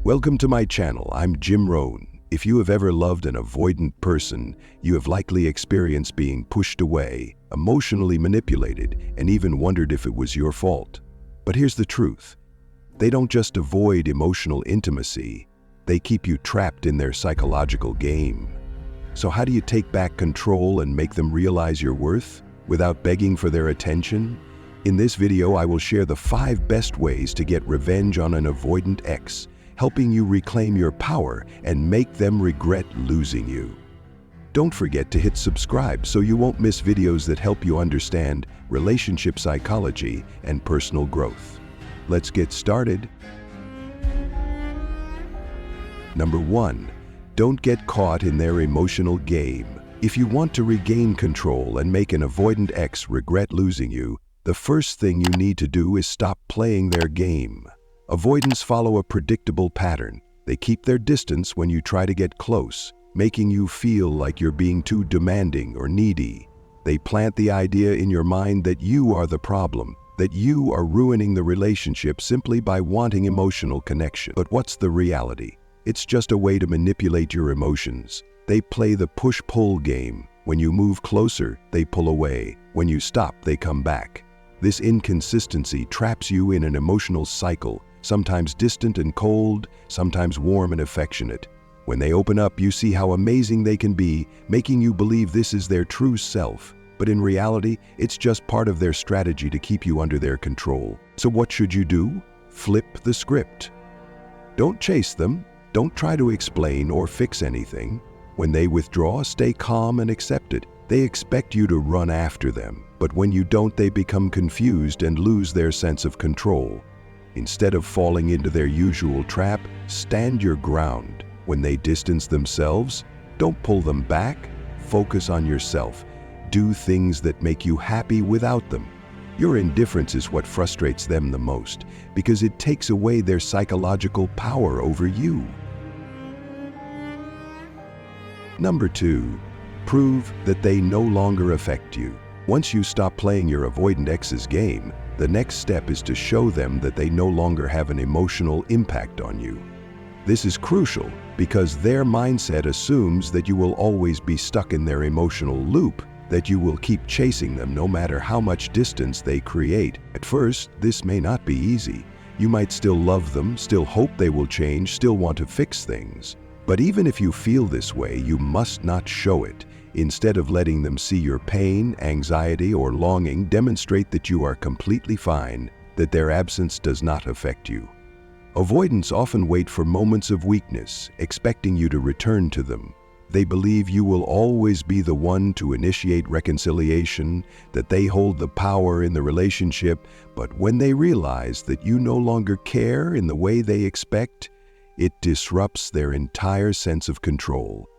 Welcome to my channel. I'm Jim Rohn. If you have ever loved an avoidant person, you have likely experienced being pushed away, emotionally manipulated, and even wondered if it was your fault. But here's the truth. They don't just avoid emotional intimacy, they keep you trapped in their psychological game. So how do you take back control and make them realize your worth without begging for their attention? In this video, I will share the 5 best ways to get revenge on an avoidant ex, helping you reclaim your power and make them regret losing you. Don't forget to hit subscribe so you won't miss videos that help you understand relationship psychology and personal growth. Let's get started. Number 1. Don't get caught in their emotional game. If you want to regain control and make an avoidant ex regret losing you, the first thing you need to do is stop playing their game. Avoidants follow a predictable pattern. They keep their distance when you try to get close, making you feel like you're being too demanding or needy. They plant the idea in your mind that you are the problem, that you are ruining the relationship simply by wanting emotional connection. But what's the reality? It's just a way to manipulate your emotions. They play the push-pull game. When you move closer, they pull away. When you stop, they come back. This inconsistency traps you in an emotional cycle, sometimes distant and cold, sometimes warm and affectionate. When they open up, you see how amazing they can be, making you believe this is their true self. But in reality, it's just part of their strategy to keep you under their control. So what should you do? Flip the script. Don't chase them. Don't try to explain or fix anything. When they withdraw, stay calm and accept it. They expect you to run after them. But when you don't, they become confused and lose their sense of control. Instead of falling into their usual trap, stand your ground. When they distance themselves, don't pull them back. Focus on yourself. Do things that make you happy without them. Your indifference is what frustrates them the most, because it takes away their psychological power over you. Number 2. Prove that they no longer affect you. Once you stop playing your avoidant ex's game, the next step is to show them that they no longer have an emotional impact on you. This is crucial because their mindset assumes that you will always be stuck in their emotional loop, that you will keep chasing them no matter how much distance they create. At first, this may not be easy. You might still love them, still hope they will change, still want to fix things. But even if you feel this way, you must not show it. Instead of letting them see your pain, anxiety, or longing, demonstrate that you are completely fine, that their absence does not affect you. Avoidants often wait for moments of weakness, expecting you to return to them. They believe you will always be the one to initiate reconciliation, that they hold the power in the relationship, but when they realize that you no longer care in the way they expect, it disrupts their entire sense of control.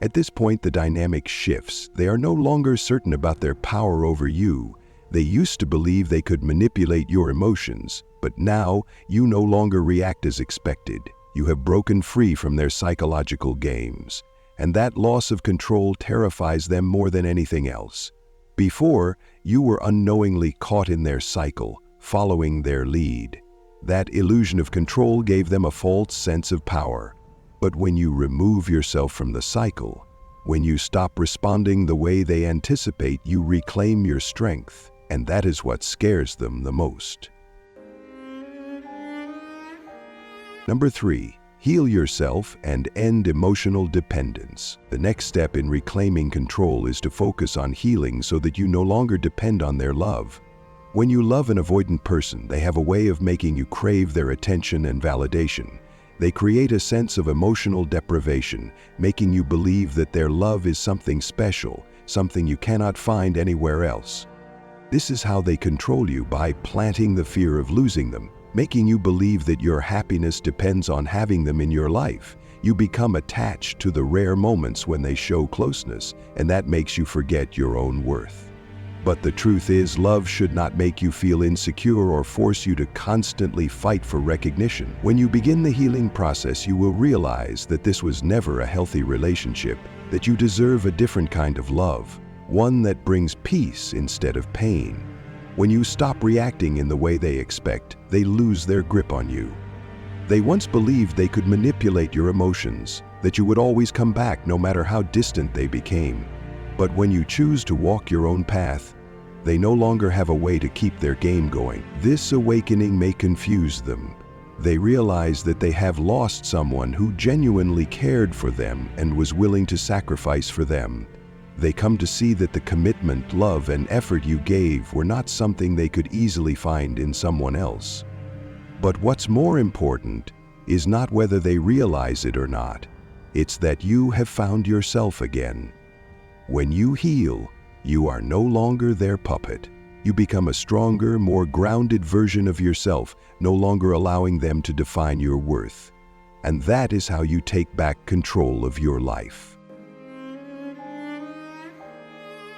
At this point, the dynamic shifts. They are no longer certain about their power over you. They used to believe they could manipulate your emotions, but now you no longer react as expected. You have broken free from their psychological games, and that loss of control terrifies them more than anything else. Before, you were unknowingly caught in their cycle, following their lead. That illusion of control gave them a false sense of power. But when you remove yourself from the cycle, when you stop responding the way they anticipate, you reclaim your strength, and that is what scares them the most. Number 3. Heal yourself and end emotional dependence. The next step in reclaiming control is to focus on healing so that you no longer depend on their love. When you love an avoidant person, they have a way of making you crave their attention and validation. They create a sense of emotional deprivation, making you believe that their love is something special, something you cannot find anywhere else. This is how they control you, by planting the fear of losing them, making you believe that your happiness depends on having them in your life. You become attached to the rare moments when they show closeness, and that makes you forget your own worth. But the truth is, love should not make you feel insecure or force you to constantly fight for recognition. When you begin the healing process, you will realize that this was never a healthy relationship, that you deserve a different kind of love, one that brings peace instead of pain. When you stop reacting in the way they expect, they lose their grip on you. They once believed they could manipulate your emotions, that you would always come back no matter how distant they became. But when you choose to walk your own path, they no longer have a way to keep their game going. This awakening may confuse them. They realize that they have lost someone who genuinely cared for them and was willing to sacrifice for them. They come to see that the commitment, love, and effort you gave were not something they could easily find in someone else. But what's more important is not whether they realize it or not. It's that you have found yourself again. When you heal, you are no longer their puppet. You become a stronger, more grounded version of yourself, no longer allowing them to define your worth. And that is how you take back control of your life.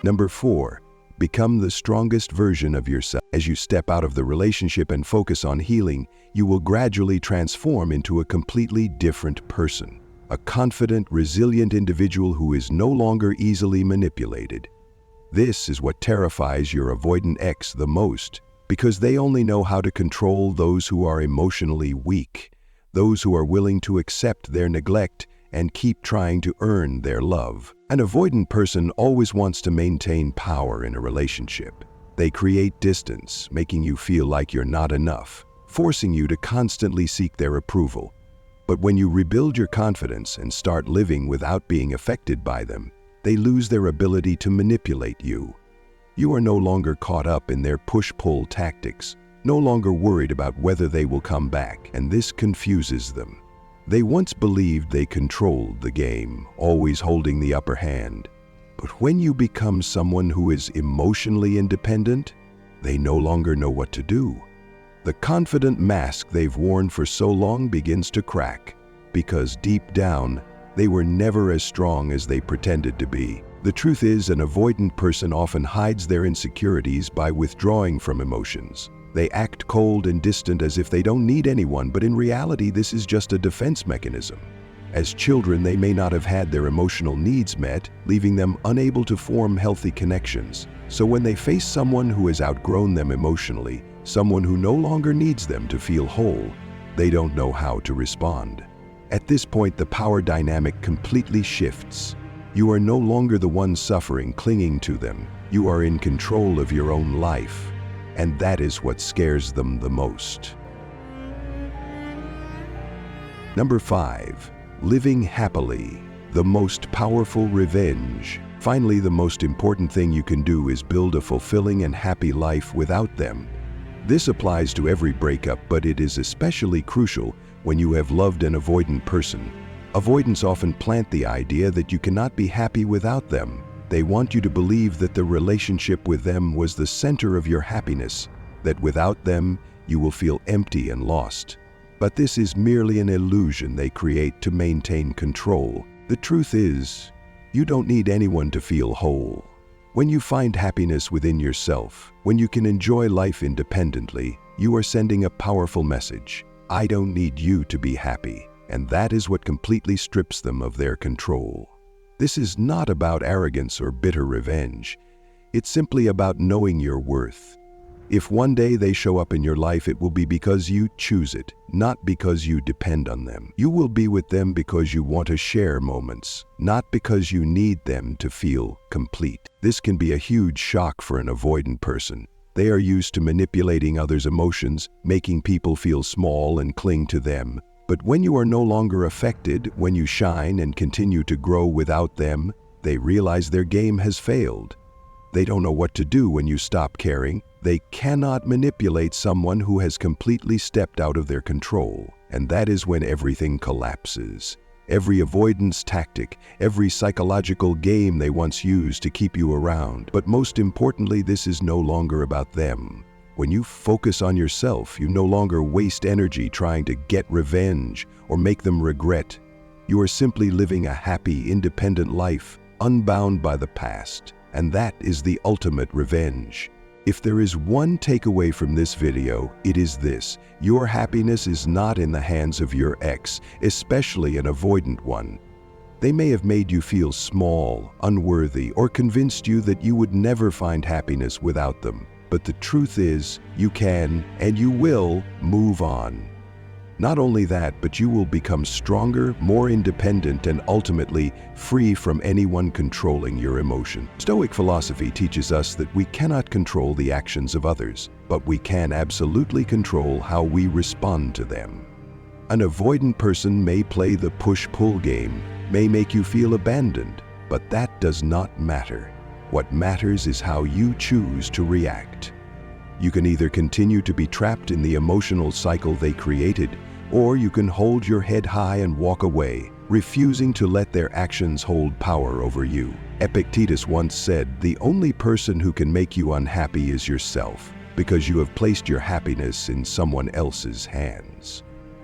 Number 4, become the strongest version of yourself. As you step out of the relationship and focus on healing, you will gradually transform into a completely different person. A confident, resilient individual who is no longer easily manipulated. This is what terrifies your avoidant ex the most, because they only know how to control those who are emotionally weak, those who are willing to accept their neglect and keep trying to earn their love. An avoidant person always wants to maintain power in a relationship. They create distance, making you feel like you're not enough, forcing you to constantly seek their approval. But when you rebuild your confidence and start living without being affected by them, they lose their ability to manipulate you. You are no longer caught up in their push-pull tactics, no longer worried about whether they will come back, and this confuses them. They once believed they controlled the game, always holding the upper hand. But when you become someone who is emotionally independent, they no longer know what to do. The confident mask they've worn for so long begins to crack, because deep down, they were never as strong as they pretended to be. The truth is, an avoidant person often hides their insecurities by withdrawing from emotions. They act cold and distant as if they don't need anyone, but in reality, this is just a defense mechanism. As children, they may not have had their emotional needs met, leaving them unable to form healthy connections. So when they face someone who has outgrown them emotionally, someone who no longer needs them to feel whole, they don't know how to respond. At this point, the power dynamic completely shifts. You are no longer the one suffering, clinging to them. You are in control of your own life. And that is what scares them the most. Number 5, living happily, the most powerful revenge. Finally, the most important thing you can do is build a fulfilling and happy life without them. This applies to every breakup, but it is especially crucial when you have loved an avoidant person. Avoidants often plant the idea that you cannot be happy without them. They want you to believe that the relationship with them was the center of your happiness, that without them, you will feel empty and lost. But this is merely an illusion they create to maintain control. The truth is, you don't need anyone to feel whole. When you find happiness within yourself, when you can enjoy life independently, you are sending a powerful message. I don't need you to be happy. And that is what completely strips them of their control. This is not about arrogance or bitter revenge. It's simply about knowing your worth. If one day they show up in your life, it will be because you choose it, not because you depend on them. You will be with them because you want to share moments, not because you need them to feel complete. This can be a huge shock for an avoidant person. They are used to manipulating others' emotions, making people feel small and cling to them. But when you are no longer affected, when you shine and continue to grow without them, they realize their game has failed. They don't know what to do when you stop caring. They cannot manipulate someone who has completely stepped out of their control. And that is when everything collapses. Every avoidance tactic, every psychological game they once used to keep you around. But most importantly, this is no longer about them. When you focus on yourself, you no longer waste energy trying to get revenge or make them regret. You are simply living a happy, independent life, unbound by the past. And that is the ultimate revenge. If there is one takeaway from this video, it is this: your happiness is not in the hands of your ex, especially an avoidant one. They may have made you feel small, unworthy, or convinced you that you would never find happiness without them. But the truth is, you can and you will move on. Not only that, but you will become stronger, more independent, and ultimately free from anyone controlling your emotion. Stoic philosophy teaches us that we cannot control the actions of others, but we can absolutely control how we respond to them. An avoidant person may play the push-pull game, may make you feel abandoned, but that does not matter. What matters is how you choose to react. You can either continue to be trapped in the emotional cycle they created, or you can hold your head high and walk away, refusing to let their actions hold power over you. Epictetus once said, "The only person who can make you unhappy is yourself, because you have placed your happiness in someone else's hands."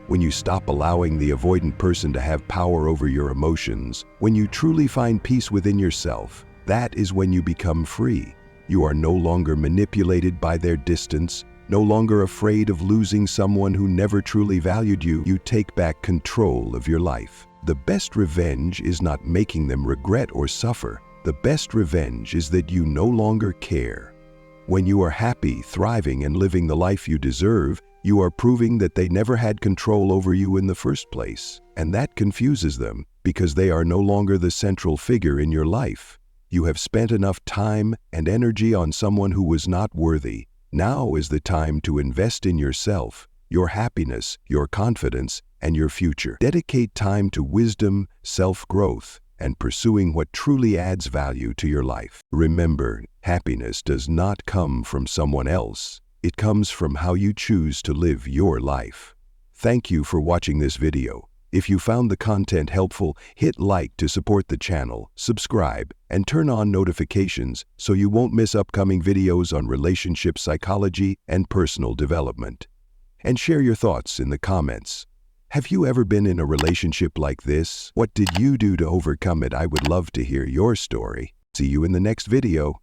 When you stop allowing the avoidant person to have power over your emotions, when you truly find peace within yourself, that is when you become free. You are no longer manipulated by their distance, no longer afraid of losing someone who never truly valued you. You take back control of your life. The best revenge is not making them regret or suffer. The best revenge is that you no longer care. When you are happy, thriving, and living the life you deserve, you are proving that they never had control over you in the first place. And that confuses them, because they are no longer the central figure in your life. You have spent enough time and energy on someone who was not worthy. Now is the time to invest in yourself, your happiness, your confidence, and your future. Dedicate time to wisdom, self-growth, and pursuing what truly adds value to your life. Remember, happiness does not come from someone else. It comes from how you choose to live your life. Thank you for watching this video. If you found the content helpful, hit like to support the channel, subscribe, and turn on notifications so you won't miss upcoming videos on relationship psychology and personal development. And share your thoughts in the comments. Have you ever been in a relationship like this? What did you do to overcome it? I would love to hear your story. See you in the next video.